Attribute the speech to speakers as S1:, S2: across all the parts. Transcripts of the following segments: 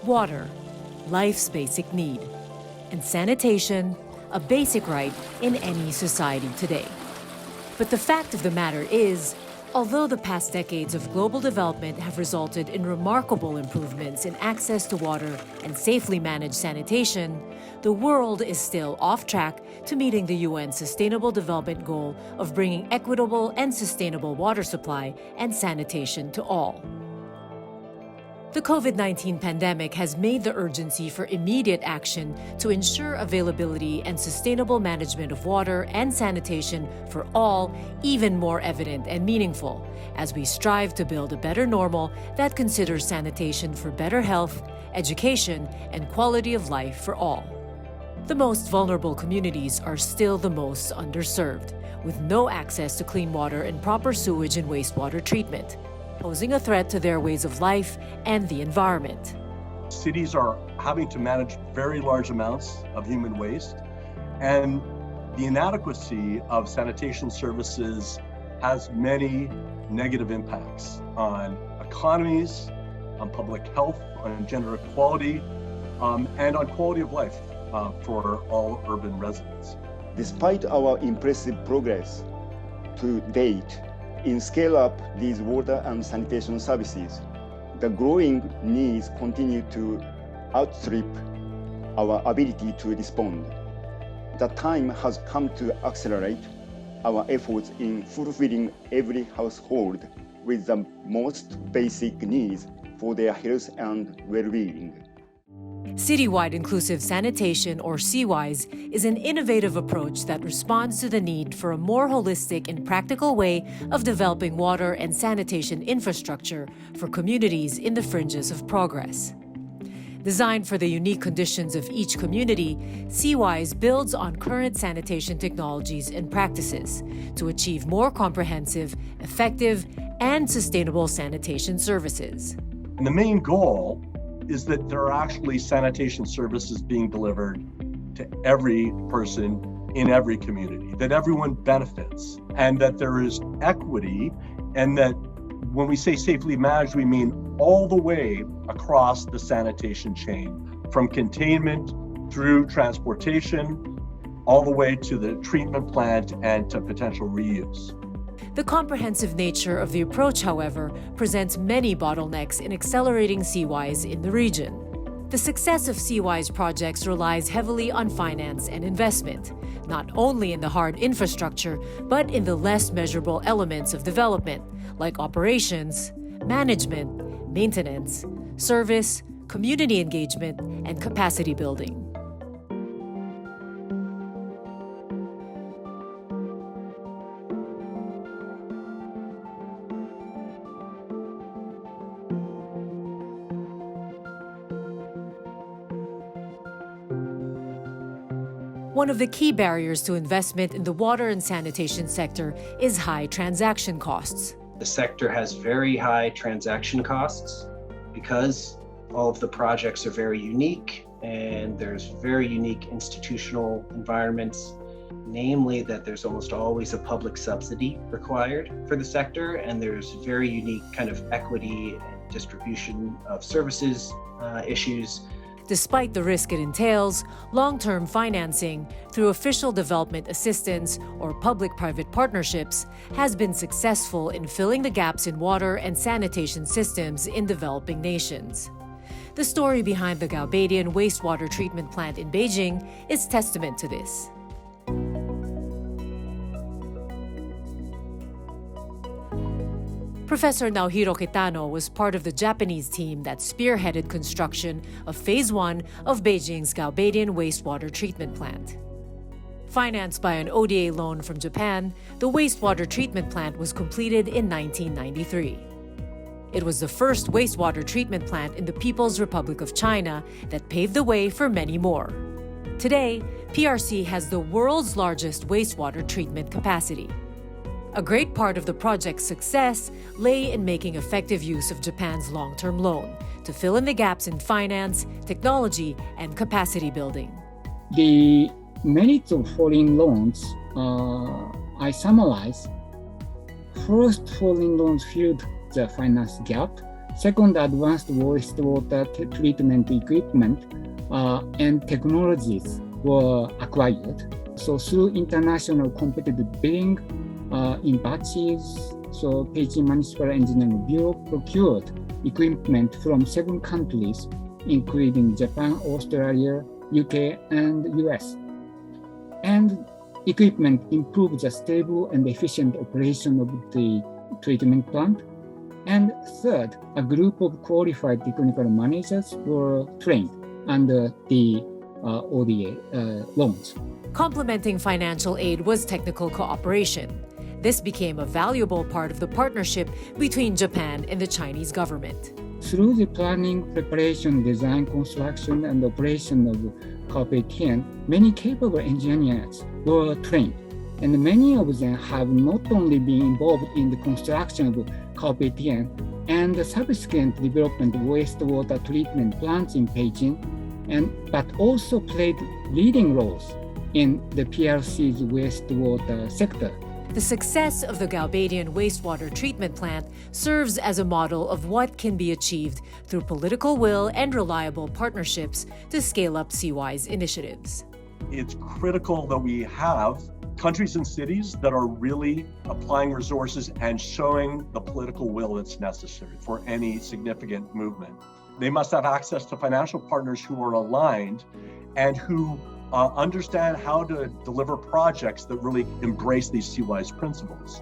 S1: Water, life's basic need, and sanitation, a basic right in any society today. But the fact of the matter is, although the past decades of global development have resulted in remarkable improvements in access to water and safely managed sanitation, the world is still off track to meeting the UN Sustainable Development Goal of bringing equitable and sustainable water supply and sanitation to all. The COVID-19 pandemic has made the urgency for immediate action to ensure availability and sustainable management of water and sanitation for all even more evident and meaningful as we strive to build a better normal that considers sanitation for better health, education, and quality of life for all. The most vulnerable communities are still the most underserved, with no access to clean water and proper sewage and wastewater treatment, posing a threat to their ways of life and the environment.
S2: Cities are having to manage very large amounts of human waste, and the inadequacy of sanitation services has many negative impacts on economies, on public health, on gender equality, and on quality of life for all urban residents.
S3: Despite our impressive progress to date in scale up these water and sanitation services, the growing needs continue to outstrip our ability to respond. The time has come to accelerate our efforts in fulfilling every household with the most basic needs for their health and well-being.
S1: CityWide Inclusive Sanitation, or CityWise, is an innovative approach that responds to the need for a more holistic and practical way of developing water and sanitation infrastructure for communities in the fringes of progress. Designed for the unique conditions of each community, CityWise builds on current sanitation technologies and practices to achieve more comprehensive, effective, and sustainable sanitation services.
S2: And the main goal is that there are actually sanitation services being delivered to every person in every community, that everyone benefits, and that there is equity, and that when we say safely managed, we mean all the way across the sanitation chain, from containment through transportation, all the way to the treatment plant and to potential reuse.
S1: The comprehensive nature of the approach, however, presents many bottlenecks in accelerating CityWise in the region. The success of CityWise projects relies heavily on finance and investment, not only in the hard infrastructure, but in the less measurable elements of development, like operations, management, maintenance, service, community engagement, and capacity building. One of the key barriers to investment in the water and sanitation sector is high transaction costs.
S4: The sector has very high transaction costs because all of the projects are very unique and there's very unique institutional environments, namely that there's almost always a public subsidy required for the sector, and there's very unique kind of equity and distribution of services issues.
S1: Despite the risk it entails, long-term financing through official development assistance or public-private partnerships has been successful in filling the gaps in water and sanitation systems in developing nations. The story behind the Gaobeidian wastewater treatment plant in Beijing is testament to this. Professor Naohiro Kitano was part of the Japanese team that spearheaded construction of Phase 1 of Beijing's Gaobeidian wastewater treatment plant. Financed by an ODA loan from Japan, the wastewater treatment plant was completed in 1993. It was the first wastewater treatment plant in the People's Republic of China that paved the way for many more. Today, PRC has the world's largest wastewater treatment capacity. A great part of the project's success lay in making effective use of Japan's long-term loan to fill in the gaps in finance, technology, and capacity building.
S5: The merits of foreign loans, I summarize. First, foreign loans filled the finance gap Second, advanced wastewater treatment equipment and technologies were acquired. So through international competitive bidding in batches, so Beijing Municipal Engineering Bureau procured equipment from 7 countries, including Japan, Australia, UK, and US. And equipment improved the stable and efficient operation of the treatment plant. And third, a group of qualified technical managers were trained under the ODA loans.
S1: Complementing financial aid was technical cooperation. This became a valuable part of the partnership between Japan and the Chinese government.
S5: Through the planning, preparation, design, construction, and operation of Carpe Diem, many capable engineers were trained, and many of them have not only been involved in the construction of Carpe Diem and the subsequent development of wastewater treatment plants in Beijing, but also played leading roles in the PRC's wastewater sector.
S1: The success of the Gaobeidian wastewater treatment plant serves as a model of what can be achieved through political will and reliable partnerships to scale up CityWide's initiatives.
S2: It's critical that we have countries and cities that are really applying resources and showing the political will that's necessary for any significant movement. They must have access to financial partners who are aligned and who understand how to deliver projects that really embrace these CityWide principles.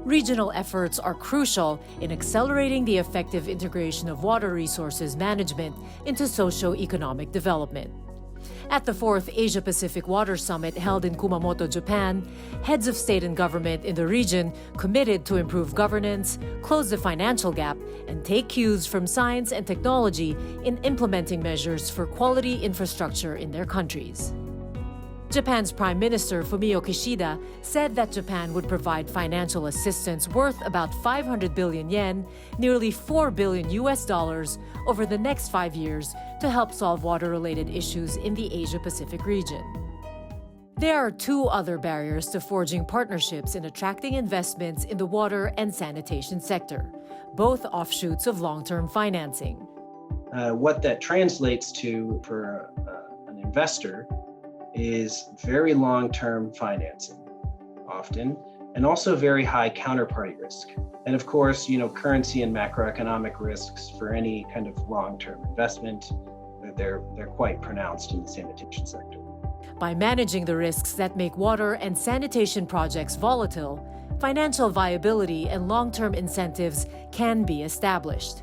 S1: Regional efforts are crucial in accelerating the effective integration of water resources management into socio-economic development. At the 4th Asia-Pacific Water Summit held in Kumamoto, Japan, heads of state and government in the region committed to improve governance, close the financial gap, and take cues from science and technology in implementing measures for quality infrastructure in their countries. Japan's Prime Minister Fumio Kishida said that Japan would provide financial assistance worth about 500 billion yen, nearly $4 billion over the next 5 years to help solve water-related issues in the Asia-Pacific region. There are 2 other barriers to forging partnerships in attracting investments in the water and sanitation sector, both offshoots of long-term financing.
S4: What that translates to for an investor is very long-term financing, often, and also very high counterparty risk. And of course, currency and macroeconomic risks for any kind of long-term investment, they're quite pronounced in the sanitation sector.
S1: By managing the risks that make water and sanitation projects volatile, financial viability and long-term incentives can be established.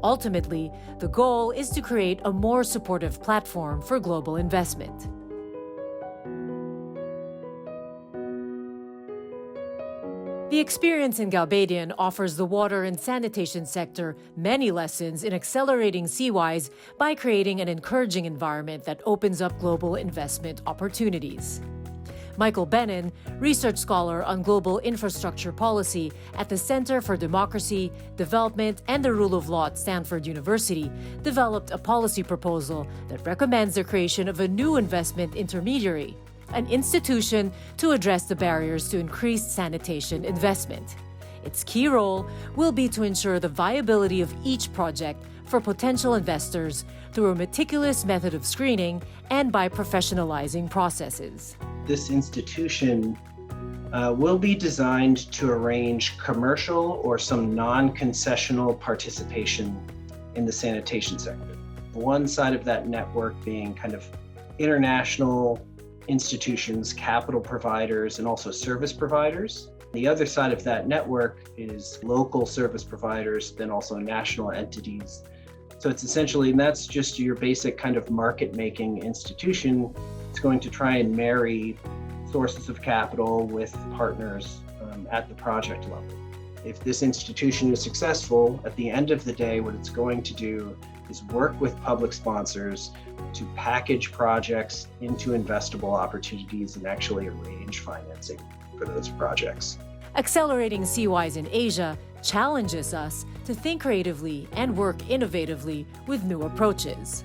S1: Ultimately, the goal is to create a more supportive platform for global investment. The experience in Gaobeidian offers the water and sanitation sector many lessons in accelerating CityWide by creating an encouraging environment that opens up global investment opportunities. Michael Bennin, research scholar on global infrastructure policy at the Center for Democracy, Development, and the Rule of Law at Stanford University, developed a policy proposal that recommends the creation of a new investment intermediary, an institution to address the barriers to increased sanitation investment. Its key role will be to ensure the viability of each project for potential investors through a meticulous method of screening and by professionalizing processes.
S4: This institution will be designed to arrange commercial or some non-concessional participation in the sanitation sector. One side of that network being kind of international institutions, capital providers, and also service providers. The other side of that network is local service providers, then also national entities. So it's essentially, and that's just your basic kind of market-making institution. It's going to try and marry sources of capital with partners at the project level. If this institution is successful, at the end of the day, what it's going to do is work with public sponsors to package projects into investable opportunities and actually arrange financing for those projects.
S1: Accelerating CityWide in Asia challenges us to think creatively and work innovatively with new approaches.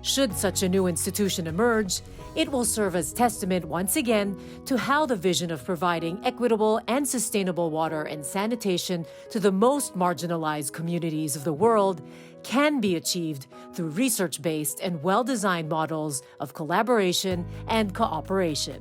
S1: Should such a new institution emerge, it will serve as testament once again to how the vision of providing equitable and sustainable water and sanitation to the most marginalized communities of the world can be achieved through research-based and well-designed models of collaboration and cooperation.